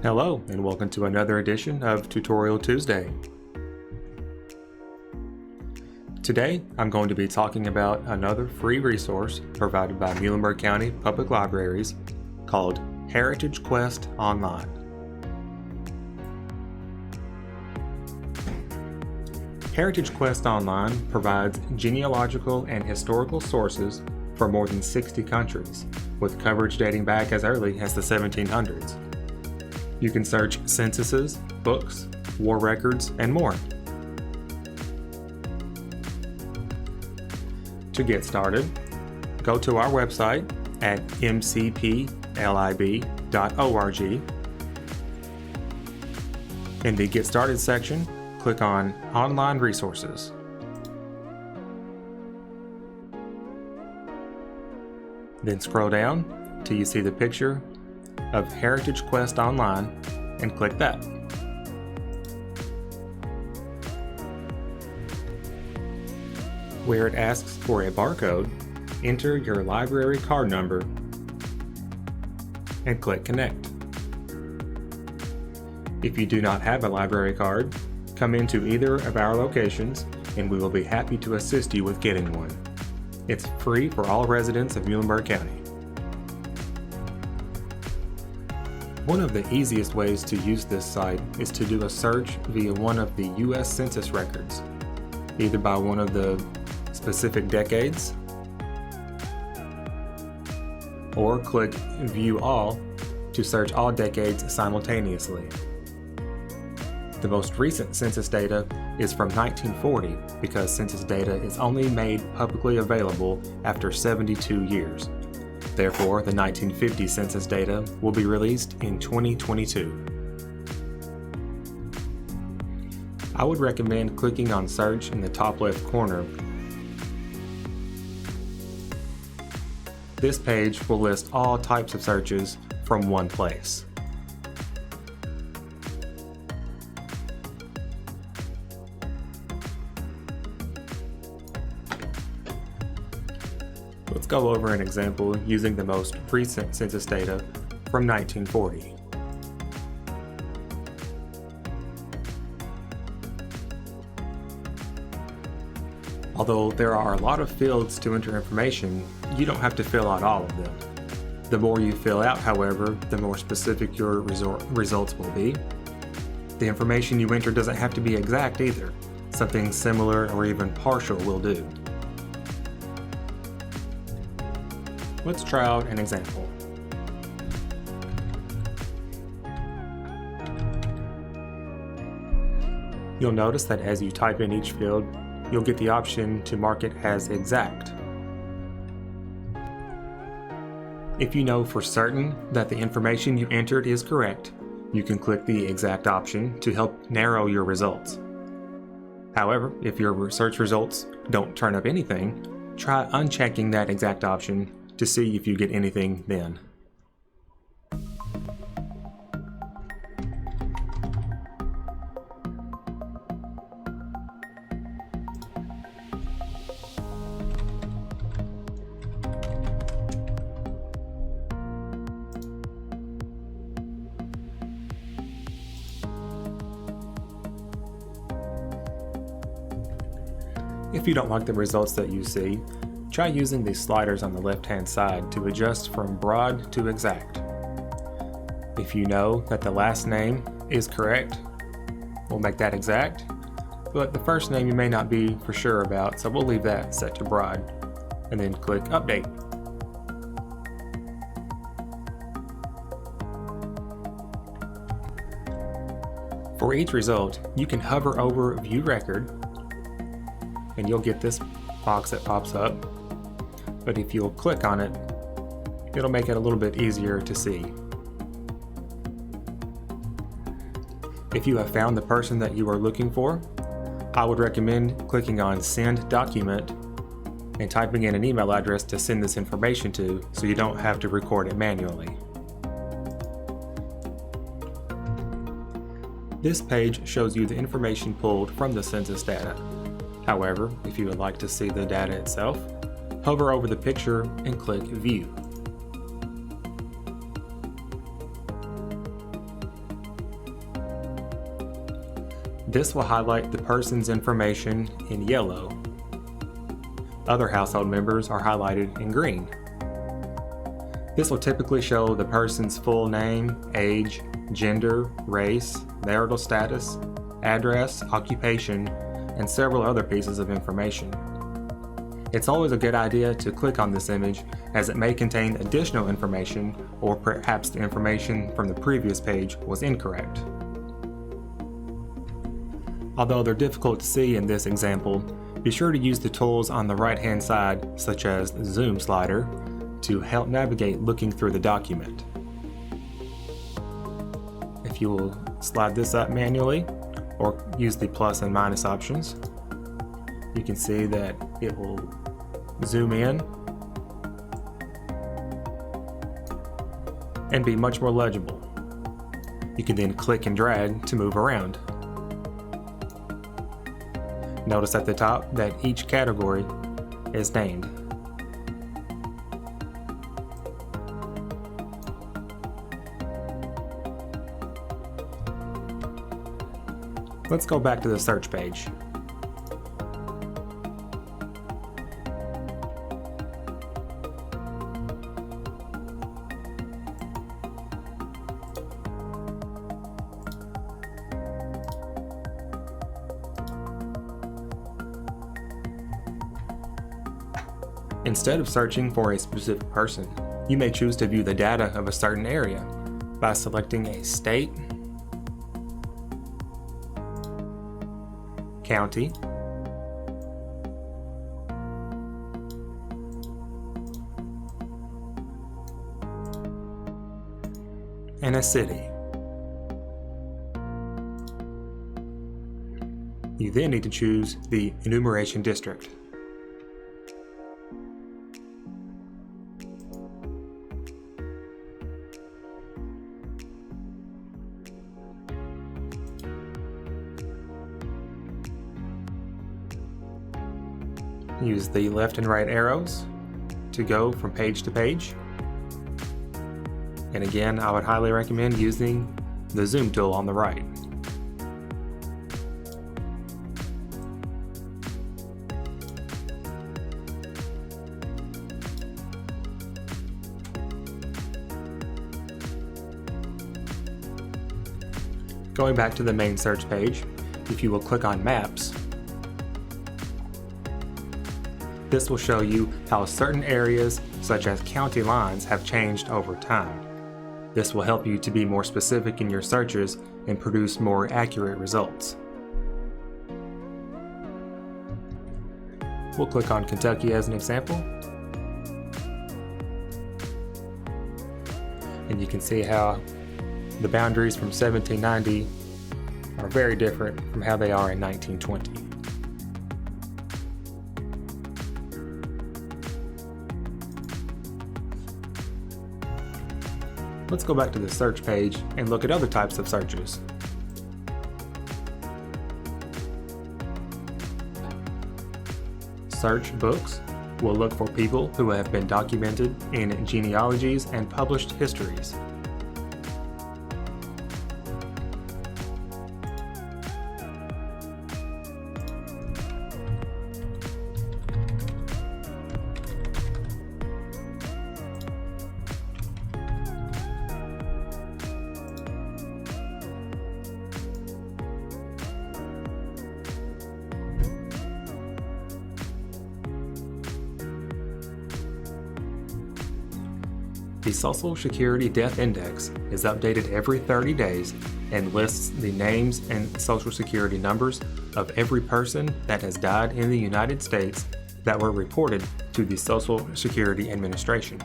Hello, and welcome to another edition of Tutorial Tuesday. Today, I'm going to be talking about another free resource provided by Muhlenberg County Public Libraries called Heritage Quest Online. Heritage Quest Online provides genealogical and historical sources for more than 60 countries, with coverage dating back as early as the 1700s. You can search censuses, books, war records, and more. To get started, go to our website at mcplib.org. In the Get Started section, click on Online Resources. Then scroll down till you see the picture of Heritage Quest Online and click that. Where it asks for a barcode, enter your library card number and click Connect. If you do not have a library card, come into either of our locations and we will be happy to assist you with getting one. It's free for all residents of Muhlenberg County. One of the easiest ways to use this site is to do a search via one of the U.S. Census records, either by one of the specific decades, or click View All to search all decades simultaneously. The most recent census data is from 1940 because census data is only made publicly available after 72 years. Therefore, the 1950 census data will be released in 2022. I would recommend clicking on Search in the top left corner. This page will list all types of searches from one place. Let's go over an example using the most recent census data from 1940. Although there are a lot of fields to enter information, you don't have to fill out all of them. The more you fill out, however, the more specific your results will be. The information you enter doesn't have to be exact either. Something similar or even partial will do. Let's try out an example. You'll notice that as you type in each field, you'll get the option to mark it as exact. If you know for certain that the information you entered is correct, you can click the exact option to help narrow your results. However, if your search results don't turn up anything, try unchecking that exact option to see if you get anything then. If you don't like the results that you see, try using the sliders on the left-hand side to adjust from broad to exact. If you know that the last name is correct, we'll make that exact, but the first name you may not be for sure about, so we'll leave that set to broad, and then click Update. For each result, you can hover over View Record, and you'll get this box that pops up. But if you'll click on it, it'll make it a little bit easier to see. If you have found the person that you are looking for, I would recommend clicking on Send Document and typing in an email address to send this information to so you don't have to record it manually. This page shows you the information pulled from the census data. However, if you would like to see the data itself, hover over the picture and click View. This will highlight the person's information in yellow. Other household members are highlighted in green. This will typically show the person's full name, age, gender, race, marital status, address, occupation, and several other pieces of information. It's always a good idea to click on this image as it may contain additional information, or perhaps the information from the previous page was incorrect. Although they're difficult to see in this example, be sure to use the tools on the right-hand side, such as the zoom slider, to help navigate looking through the document. If you will slide this up manually, or use the plus and minus options, you can see that it will zoom in and be much more legible. You can then click and drag to move around. Notice at the top that each category is named. Let's go back to the search page. Instead of searching for a specific person, you may choose to view the data of a certain area by selecting a state, county, and a city. You then need to choose the enumeration district. Use the left and right arrows to go from page to page. And again, I would highly recommend using the zoom tool on the right. Going back to the main search page, if you will click on Maps, this will show you how certain areas, such as county lines, have changed over time. This will help you to be more specific in your searches and produce more accurate results. We'll click on Kentucky as an example. And you can see how the boundaries from 1790 are very different from how they are in 1920. Let's go back to the search page and look at other types of searches. Search books will look for people who have been documented in genealogies and published histories. The Social Security Death Index is updated every 30 days and lists the names and Social Security numbers of every person that has died in the United States that were reported to the Social Security Administration.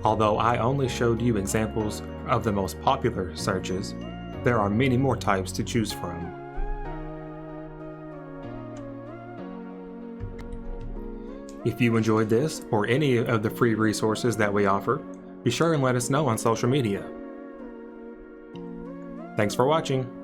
Although I only showed you examples of the most popular searches, there are many more types to choose from. If you enjoyed this or any of the free resources that we offer, be sure and let us know on social media. Thanks for watching.